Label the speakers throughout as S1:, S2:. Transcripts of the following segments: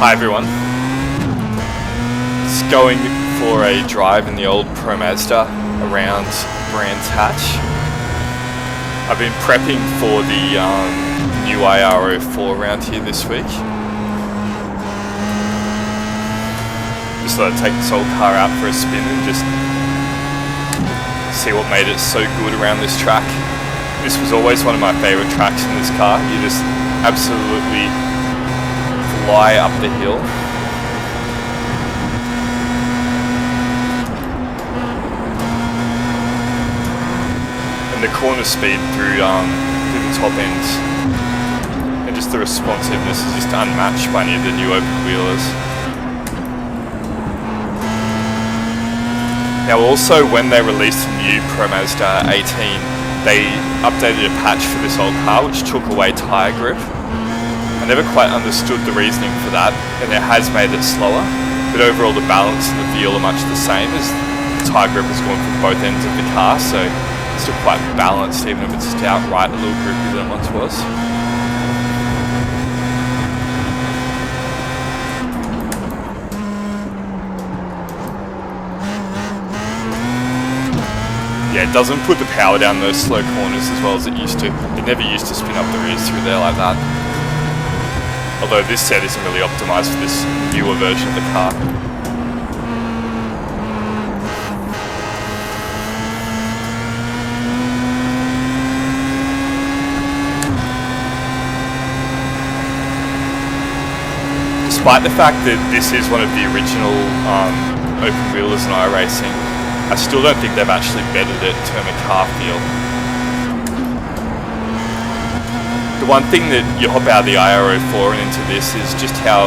S1: Hi everyone. Just going for a drive in the old Pro Mazda around Brands Hatch. I've been prepping for the new IR04 around here this week. Just thought I'd take this old car out for a spin and just see what made it so good around this track. This was always one of my favourite tracks in this car. You just absolutely fly up the hill. And the corner speed through the top ends, and just the responsiveness is just unmatched by any of the new open wheelers. Now also, when they released the new Pro Mazda 18, they updated a patch for this old car which took away tyre grip. I never quite understood the reasoning for that, and it has made it slower, but overall the balance and the feel are much the same, as the tyre grip has gone from both ends of the car, so it's still quite balanced even if it's just outright a little grippier than it once was. Yeah, it doesn't put the power down those slow corners as well as it used to. It never used to spin up the rears through there like that. Although this set isn't really optimised for this newer version of the car. Despite the fact that this is one of the original open wheelers in iRacing, I still don't think they've actually bettered it in terms of car feel. The one thing that you hop out of the IR04 and into this is just how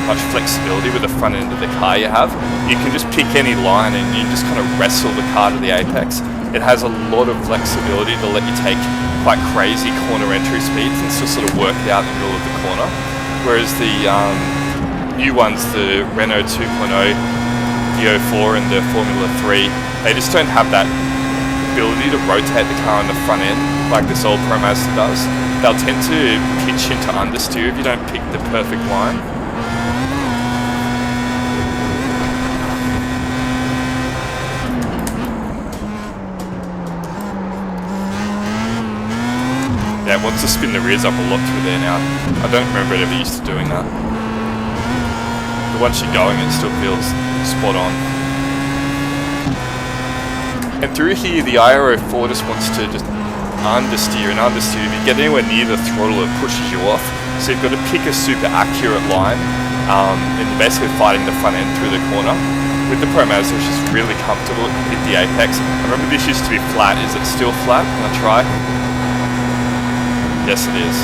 S1: much flexibility with the front end of the car you have. You can just pick any line and you just kind of wrestle the car to the apex. It has a lot of flexibility to let you take quite crazy corner entry speeds and still sort of work it out in the middle of the corner. Whereas the new ones, the Renault 2.0, the 04 and the Formula 3, they just don't have that ability to rotate the car on the front end like this old Pro Mazda does. They'll tend to pitch into understeer if you don't pick the perfect line. Yeah, it wants to spin the rears up a lot through there now. I don't remember it ever used to doing that. But once you're going, it still feels spot on. And through here, the IR04 just wants to just understeer and understeer. If you get anywhere near the throttle, it pushes you off. So you've got to pick a super accurate line, and basically fighting the front end through the corner. With the Pro Mazda, it's just really comfortable. It can hit the apex. I remember this used to be flat. Is it still flat? Can I try? Yes, it is.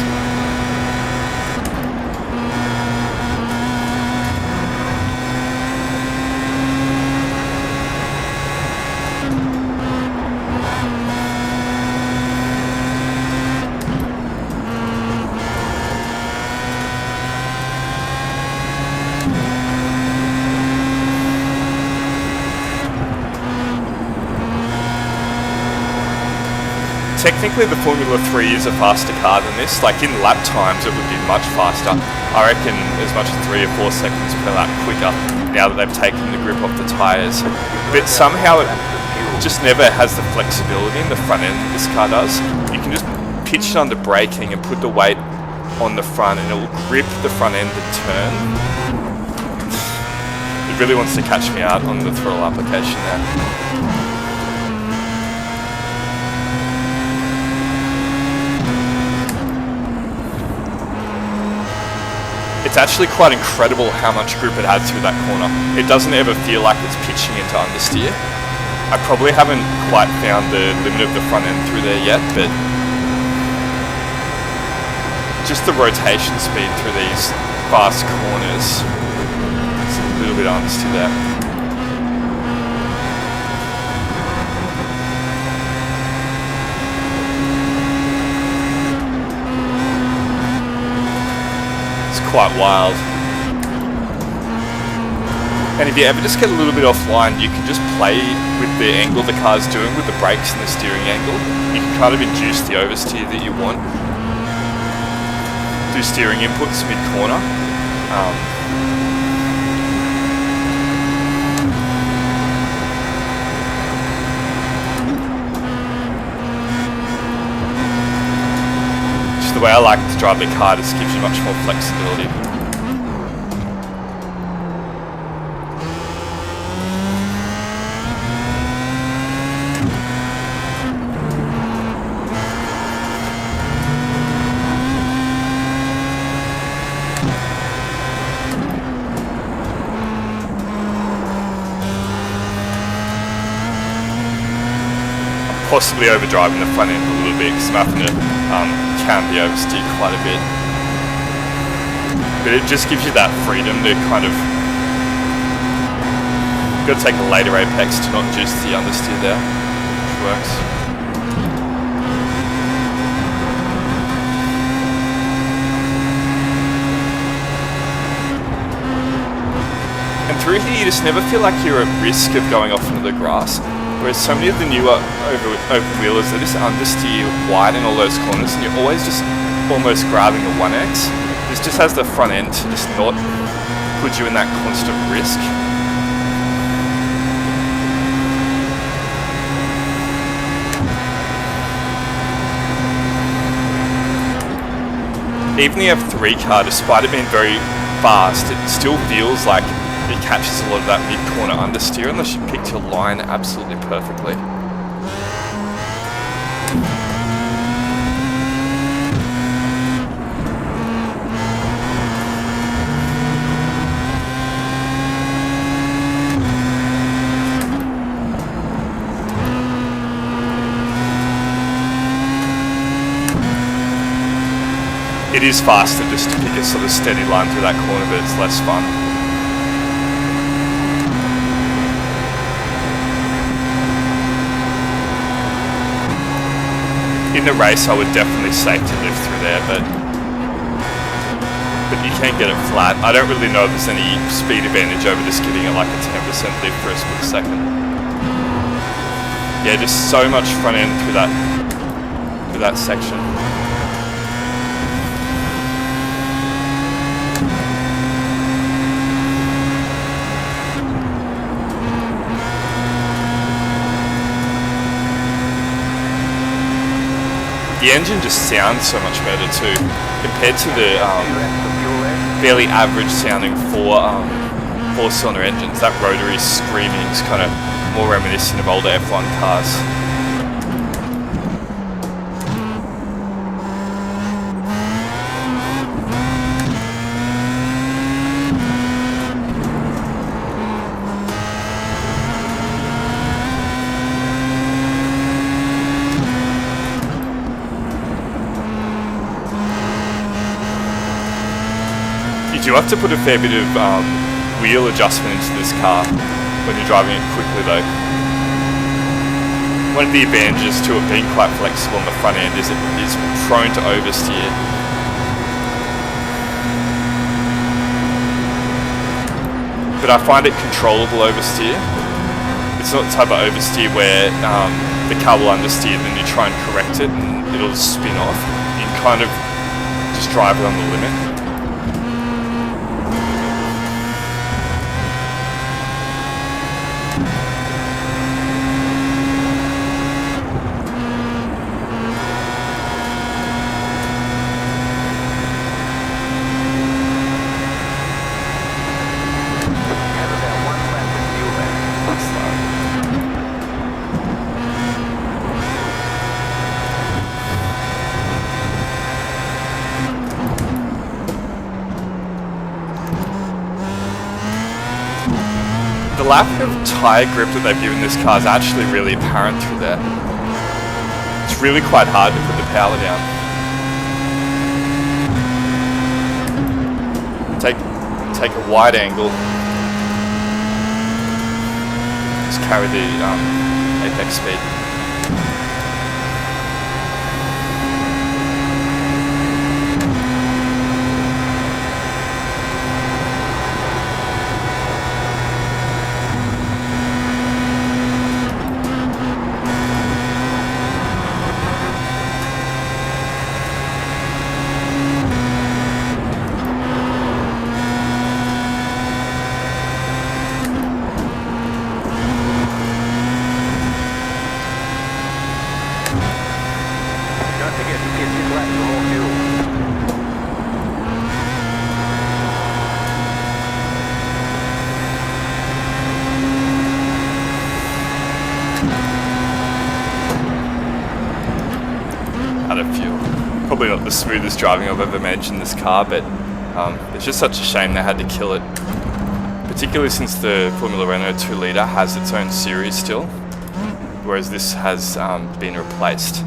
S1: Technically, the Formula 3 is a faster car than this. Like in lap times, it would be much faster. I reckon as much as 3 or 4 seconds per lap quicker now that they've taken the grip off the tyres. But somehow it just never has the flexibility in the front end that this car does. You can just pitch it under braking and put the weight on the front and it will grip the front end and turn. It really wants to catch me out on the throttle application there. It's actually quite incredible how much grip it has through that corner. It doesn't ever feel like it's pitching into understeer. I probably haven't quite found the limit of the front end through there yet, but just the rotation speed through these fast corners, it's a little bit understeer there. Quite wild. And if you ever just get a little bit offline, you can just play with the angle the car's doing with the brakes and the steering angle. You can kind of induce the oversteer that you want. Do steering inputs mid-corner. the way I like to drive the car, just gives you much more flexibility. Possibly overdriving the front end a little bit because I'm having to can be oversteer quite a bit. But it just gives you that freedom to kind of, you've got to take a later apex to not juice the understeer there, which works. And through here you just never feel like you're at risk of going off into the grass. Whereas so many of the newer open wheelers, they just understeer wide in all those corners and you're always just almost grabbing a 1X. This just has the front end to just not put you in that constant risk. Even the F3 car, despite it being very fast, it still feels like it catches a lot of that mid-corner understeer unless you picked your line absolutely perfectly. It is faster just to pick a sort of steady line through that corner, but it's less fun. In the race, I would definitely safety lift through there, but you can't get it flat. I don't really know if there's any speed advantage over just giving it like a 10% lift for a split second. Yeah, just so much front end through that section. The engine just sounds so much better too, compared to the fairly average sounding four-cylinder engines. That rotary screaming is kind of more reminiscent of older F1 cars. You have to put a fair bit of wheel adjustment into this car when you're driving it quickly though. One of the advantages to it being quite flexible on the front end is it is prone to oversteer. But I find it controllable oversteer. It's not the type of oversteer where the car will understeer and then you try and correct it and it'll just spin off. You can kind of just drive it on the limit. The lack of tyre grip that they've given this car is actually really apparent through there. It's really quite hard to put the power down. Take a wide angle. Just carry the apex speed.
S2: Get left, more fuel.
S1: out of fuel. Probably not the smoothest driving I've ever managed in this car, but it's just such a shame they had to kill it. Particularly since the Formula Renault 2 litre has its own series still, whereas this has been replaced.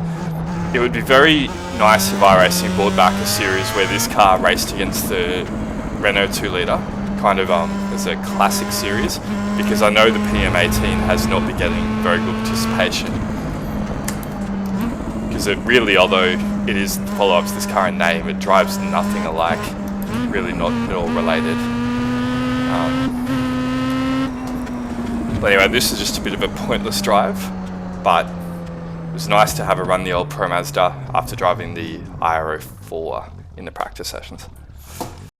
S1: It would be very nice if iRacing brought back a series where this car raced against the Renault 2 litre, kind of as a classic series, because I know the PM18 has not been getting very good participation. Because it really, although it is the follow-up to this car in name, it drives nothing alike, really not at all related. But anyway, this is just a bit of a pointless drive, but it was nice to have a run the old Pro Mazda after driving the IRO4 in the practice sessions.